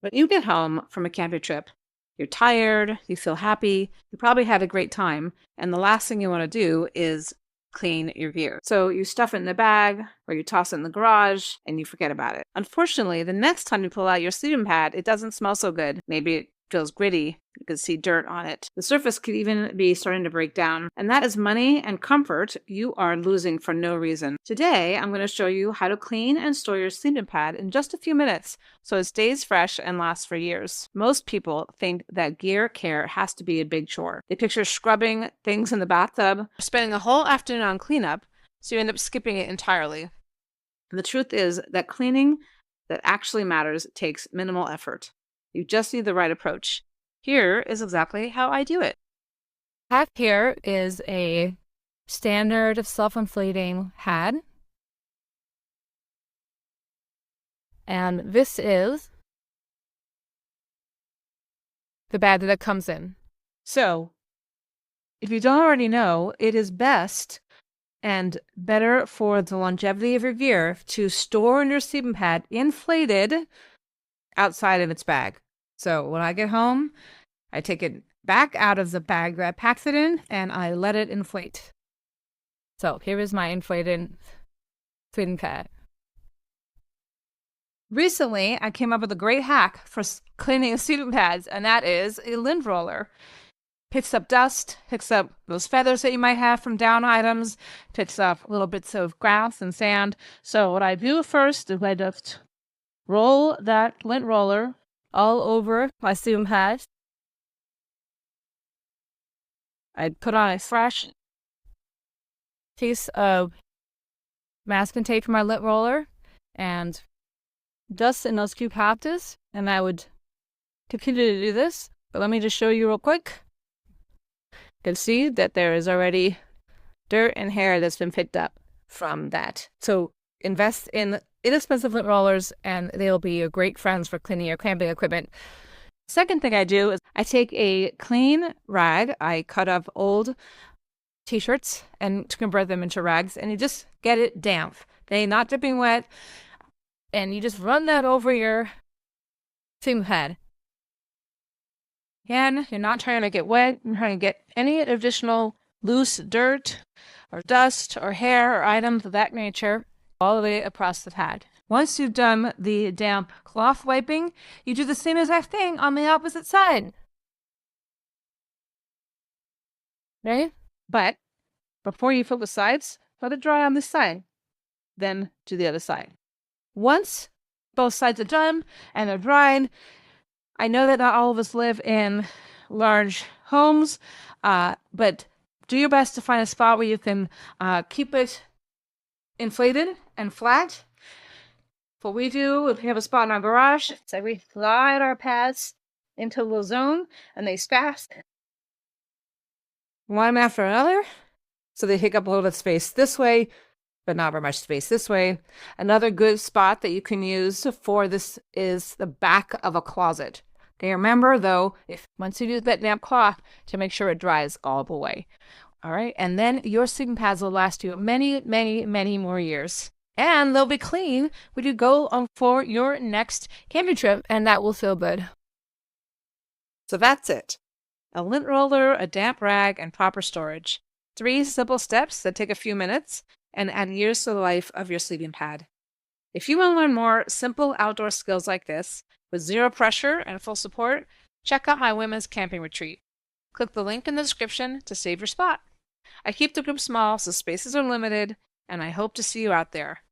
When you get home from a camping trip, you're tired, you feel happy, you probably had a great time, and the last thing you want to do is clean your gear. So you stuff it in the bag or you toss it in the garage and you forget about it. Unfortunately, the next time you pull out your sleeping pad, it doesn't smell so good. Maybe it feels gritty. You can see dirt on it. The surface could even be starting to break down. And that is money and comfort you are losing for no reason. Today, I'm going to show you how to clean and store your sleeping pad in just a few minutes so it stays fresh and lasts for years. Most people think that gear care has to be a big chore. They picture scrubbing things in the bathtub, spending a whole afternoon on cleanup, so you end up skipping it entirely. And the truth is that cleaning that actually matters takes minimal effort. You just need the right approach. Here is exactly how I do it. I have here is a standard self-inflating pad. And this is the bag that it comes in. So, if you don't already know, it is best and better for the longevity of your gear to store in your sleeping pad inflated outside of its bag. So when I get home, I take it back out of the bag that I packed it in and I let it inflate. So here is my inflated sleeping pad. Recently, I came up with a great hack for cleaning sleeping pads, and that is a lint roller. Picks up dust, picks up those feathers that you might have from down items, picks up little bits of grass and sand. So what I do first is I just roll that lint roller all over my sleeping pad. I put on a fresh piece of masking tape for my lint roller and dust in those few patches, and I would continue to do this. But let me just show you real quick. You can see that there is already dirt and hair that's been picked up from that. So invest in inexpensive lint rollers and they'll be your great friends for cleaning your camping equipment. Second thing I do is I take a clean rag, I cut up old t-shirts and to convert them into rags, and you just get it damp. They're not dripping wet, and you just run that over your sleeping pad. Again, you're not trying to get wet, you're trying to get any additional loose dirt or dust or hair or items of that nature all the way across the pad. Once you've done the damp cloth wiping, you do the same exact thing on the opposite side. Right? But before you fill the sides, let it dry on this side. Then do the other side. Once both sides are done and they're dried, I know that not all of us live in large homes, but do your best to find a spot where you can keep it inflated and flat. What we do, if we have a spot in our garage, so we slide our pads into a little zone and they space one after another. So they take up a little bit of space this way, but not very much space this way. Another good spot that you can use for this is the back of a closet. Okay, remember though, if once you use that damp cloth, to make sure it dries all the way. All right, and then your sleeping pads will last you many, many, many more years. And they'll be clean when you go on for your next camping trip, and that will feel good. So that's it. A lint roller, a damp rag, and proper storage. 3 simple steps that take a few minutes and add years to the life of your sleeping pad. If you want to learn more simple outdoor skills like this, with zero pressure and full support, check out my women's camping retreat. Click the link in the description to save your spot. I keep the group small so spaces are limited, and I hope to see you out there.